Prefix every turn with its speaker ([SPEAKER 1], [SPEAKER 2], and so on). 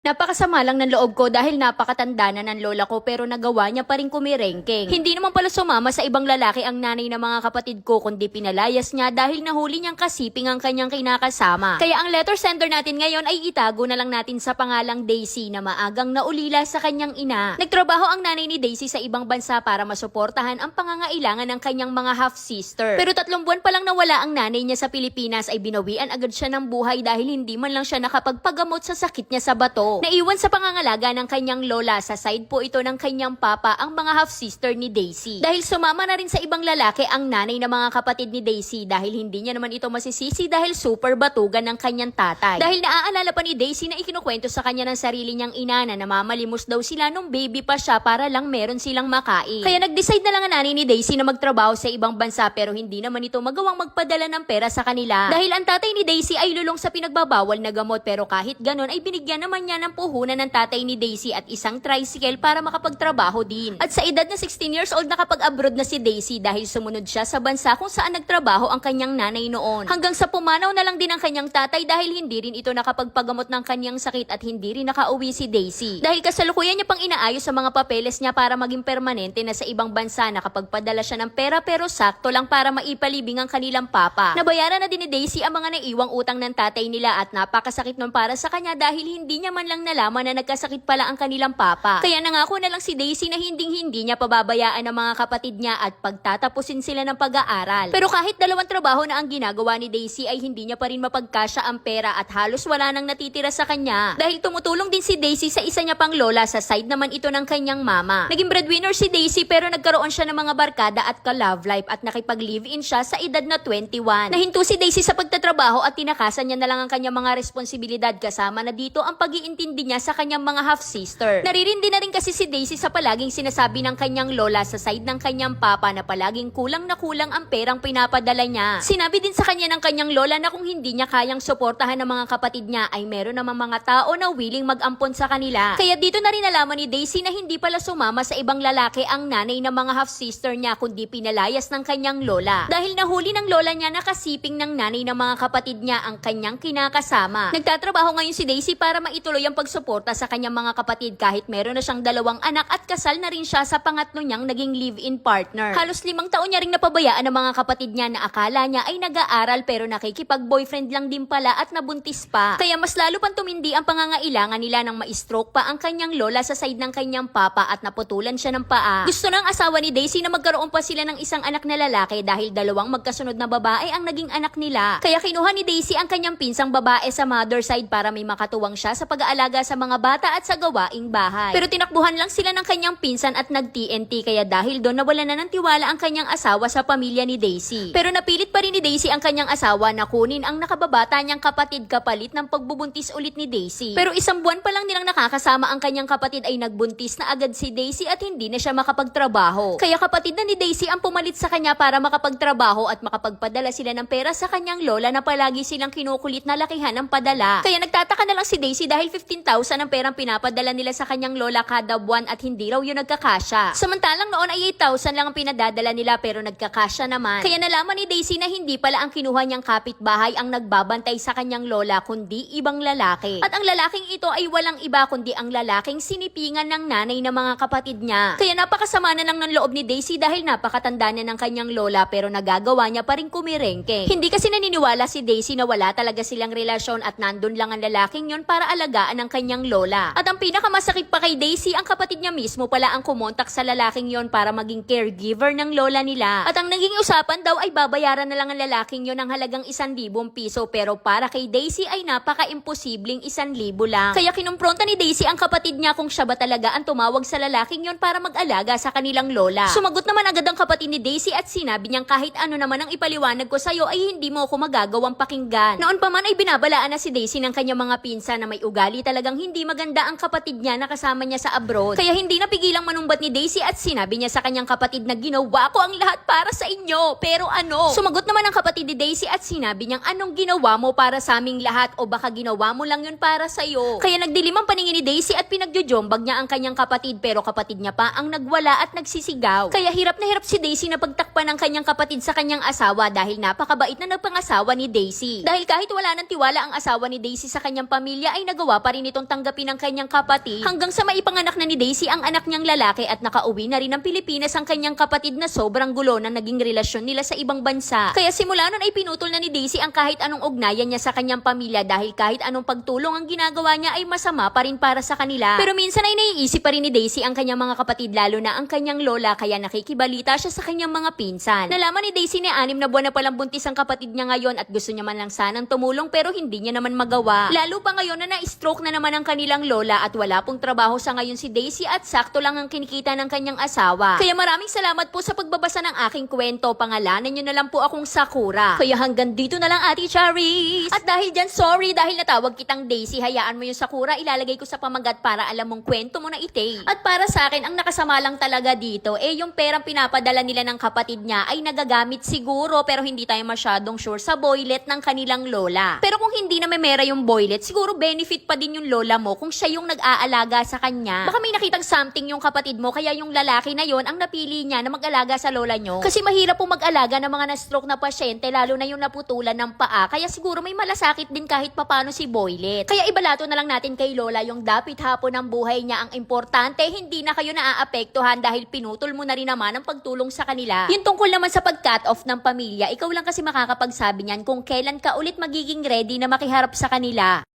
[SPEAKER 1] Napakasama lang ng loob ko dahil napakatanda na ng lola ko pero nagawa niya pa rin kumirengking. Hindi naman pala sumama sa ibang lalaki ang nanay ng mga kapatid ko kundi pinalayas niya dahil nahuli niyang kasiping ang kanyang kinakasama. Kaya ang letter sender natin ngayon ay itago na lang natin sa pangalang Daisy na maagang naulila sa kanyang ina. Nagtrabaho ang nanay ni Daisy sa ibang bansa para masuportahan ang pangangailangan ng kanyang mga half-sister. Pero 3 buwan pa lang nawala ang nanay niya sa Pilipinas ay binawian agad siya ng buhay dahil hindi man lang siya nakapagpagamot sa sakit niya sa bato. Naiwan sa pangangalaga ng kanyang lola, sa side po ito ng kanyang papa ang mga half-sister ni Daisy. Dahil sumama na rin sa ibang lalaki ang nanay ng mga kapatid ni Daisy dahil hindi niya naman ito masisisi dahil super batugan ng kanyang tatay. Dahil naaalala pa ni Daisy na ikinukwento sa kanya ng sarili niyang ina na namamalimos daw sila nung baby pa siya para lang meron silang makain. Kaya nag-decide na lang ang nanay ni Daisy na magtrabaho sa ibang bansa pero hindi naman ito magawang magpadala ng pera sa kanila. Dahil ang tatay ni Daisy ay lulong sa pinagbabawal na gamot pero kahit ganon ay binigyan naman niya ng puhunan ng tatay ni Daisy at isang tricycle para makapagtrabaho din. At sa edad na 16 years old nakapag-abroad na si Daisy dahil sumunod siya sa bansa kung saan nagtrabaho ang kanyang nanay noon. Hanggang sa pumanaw na lang din ang kanyang tatay dahil hindi rin ito nakapagpagamot ng kanyang sakit at hindi rin nakauwi si Daisy. Dahil kasalukuyan niya pang inaayos sa mga papeles niya para maging permanente na sa ibang bansa, nakapagpadala siya ng pera pero sakto lang para maipalibing ang kanilang papa. Nabayaran na din ni Daisy ang mga naiwang utang ng tatay nila at napakasakit nun para sa kanya dahil hindi niya man lang nalaman na nagkasakit pala ang kanilang papa. Kaya nangako na lang si Daisy na hindi niya pababayaan ang mga kapatid niya at pagtatapusin sila ng pag-aaral. Pero kahit 2 trabaho na ang ginagawa ni Daisy ay hindi niya pa rin mapagkasya ang pera at halos wala nang natitira sa kanya. Dahil tumutulong din si Daisy sa isa niya pang lola, sa side naman ito ng kanyang mama. Naging breadwinner si Daisy pero nagkaroon siya ng mga barkada at ka-love life at nakipag-live-in siya sa edad na 21. Nahinto si Daisy sa pagtatrabaho at tinakasan niya na lang ang kanyang mga responsibilidad kasama na dito ang pag-iintindi niya sa kanyang mga half-sister. Naririndi na rin kasi si Daisy sa palaging sinasabi ng kanyang lola sa side ng kanyang papa na palaging kulang na kulang ang perang pinapadala niya. Sinabi din sa kanya ng kanyang lola na kung hindi niya kayang suportahan ng mga kapatid niya ay meron namang mga tao na willing mag-ampon sa kanila. Kaya dito na rin nalaman ni Daisy na hindi pala sumama sa ibang lalaki ang nanay ng mga half-sister niya kundi pinalayas ng kanyang lola. Dahil nahuli ng lola niya na kasiping ng nanay ng mga kapatid niya ang kanyang kinakasama. Nagtatrabaho ngayon si Daisy para maituloy ang pagsuporta sa kanyang mga kapatid kahit meron na siyang 2 anak at kasal na rin siya sa pangatlo niyang naging live-in partner. Halos 5 taon niya ring napabayaan ng mga kapatid niya na akala niya ay nag-aaral pero nakikipag-boyfriend lang din pala at nabuntis pa. Kaya mas lalo pang tumindi ang pangangailangan nila nang ma-stroke pa ang kanyang lola sa side ng kanyang papa at naputulan siya ng paa. Gusto ng asawa ni Daisy na magkaroon pa sila ng isang anak na lalaki dahil 2 magkasunod na babae ang naging anak nila. Kaya kinuha ni Daisy ang kanyang pinsang babae sa mother side para may makatuwang siya sa pag-aalaga sa mga bata at sa gawaing bahay. Pero tinakbuhan lang sila ng kanyang pinsan at nag-TNT kaya dahil doon nawala na ng tiwala ang kanyang asawa sa pamilya ni Daisy. Pero napilit pa rin ni Daisy ang kanyang asawa na kunin ang nakababata niyang kapatid kapalit ng pagbubuntis ulit ni Daisy. Pero 1 buwan pa lang nilang nakakasama ang kanyang kapatid ay nagbuntis na agad si Daisy at hindi na siya makapagtrabaho. Kaya kapatid na ni Daisy ang pumalit sa kanya para makapagtrabaho at makapagpadala sila ng pera sa kanyang lola na palagi silang kinukulit na lakihan ng padala. Kaya nagtataka na lang si Daisy dahil 15,000 ang perang pinapadala nila sa kanyang lola kada buwan at hindi raw yun nagkakasya. Samantalang noon ay 8,000 lang ang pinadadala nila pero nagkakasya naman. Kaya nalaman ni Daisy na hindi pala ang kinuha niyang kapitbahay ang nagbabantay sa kanyang lola kundi ibang lalaki. At ang lalaking ito ay walang iba kundi ang lalaking sinipingan ng nanay ng mga kapatid niya. Kaya napakasama na lang ng loob ni Daisy dahil napakatanda na ng kanyang lola pero nagagawa niya pa rin kumirengke. Hindi kasi naniniwala si Daisy na wala talaga silang relasyon at nandun lang ang lalaking yon para alagaan ang kanyang lola. At ang pinakamasakit pa kay Daisy, ang kapatid niya mismo pala ang kumontak sa lalaking yon para maging caregiver ng lola nila. At ang naging usapan daw ay babayaran na lang ang lalaking yon ng halagang 1,000 piso pero para kay Daisy ay napaka-imposibleng 1,000 lang. Kaya kinumpronta ni Daisy ang kapatid niya kung siya ba talaga ang tumawag sa lalaking yon para mag-alaga sa kanilang lola. Sumagot naman agad ang kapatid ni Daisy at sinabi niyang kahit ano naman ang ipaliwanag ko sa'yo ay hindi mo ako magagawang pakinggan. Noon pa man ay binabalaan na si Daisy ng kanyang mga pinsan na may ugali talagang hindi maganda ang kapatid niya na kasama niya sa abroad. Kaya hindi napigilang manumbat ni Daisy at sinabi niya sa kanyang kapatid na ginawa ko ang lahat para sa inyo. Pero ano? Sumagot naman ang kapatid ni Daisy at sinabi niyang anong ginawa mo para sa aming lahat o baka ginawa mo lang yun para sa'yo. Kaya nagdilim ang paningin ni Daisy at pinagjojombag niya ang kanyang kapatid pero kapatid niya pa ang nagwala at nagsisigaw. Kaya hirap na hirap si Daisy na pagtakpan ng kanyang kapatid sa kanyang asawa dahil napakabait na nagpangasawa ni Daisy. Dahil kahit wala ng tiwala ang asawa ni Daisy sa kanyang pamilya ay nagawa pa pa rin itong tanggapin ng kanyang kapatid hanggang sa maipanganak na ni Daisy ang anak niyang lalaki at nakauwi na rin ng Pilipinas ang kanyang kapatid na sobrang gulo na naging relasyon nila sa ibang bansa. Kaya simula nun ay pinutol na ni Daisy ang kahit anong ugnayan niya sa kanyang pamilya dahil kahit anong pagtulong ang ginagawa niya ay masama pa rin para sa kanila. Pero minsan ay naiisip pa rin ni Daisy ang kanyang mga kapatid lalo na ang kanyang lola kaya nakikibalita siya sa kanyang mga pinsan. Nalaman ni Daisy na 6 na buwan na palang buntis ang kapatid niya ngayon at gusto niya man lang sanang tumulong pero hindi niya naman magawa. Lalo pa ngayon na na-stroke na naman ang kanilang lola at wala pong trabaho sa ngayon si Daisy at sakto lang ang kinikita ng kanyang asawa. Kaya maraming salamat po sa pagbabasa ng aking kwento. Pangalanan niyo na lang po akong Sakura. Kaya hanggang dito na lang, Ate Charis. At dahil dyan, sorry dahil natawag kitang Daisy, hayaan mo yung Sakura, ilalagay ko sa pamagat para alam mong kwento mo na ite. At para sa akin, ang nakasama lang talaga dito, yung perang pinapadala nila ng kapatid niya ay nagagamit siguro pero hindi tayo masyadong sure sa boylet ng kanilang lola. Pero kung hindi na may mera yung boylet, siguro benefit pa din yung lola mo kung siya yung nag-aalaga sa kanya. Baka may nakitang something yung kapatid mo kaya yung lalaki na yon ang napili niya na mag-alaga sa lola nyo. Kasi mahirap po mag-alaga ng mga na-stroke na pasyente lalo na yung naputulan ng paa kaya siguro may malasakit din kahit papano si boylet. Kaya ibalato na lang natin kay lola yung dapit hapon ng buhay niya. Ang importante, hindi na kayo naaapektuhan dahil pinutol mo na rin naman ang pagtulong sa kanila. Yung tungkol naman sa pag-cut off ng pamilya, ikaw lang kasi makakapagsabi niyan kung kailan ka ulit magiging ready na makiharap sa kanila.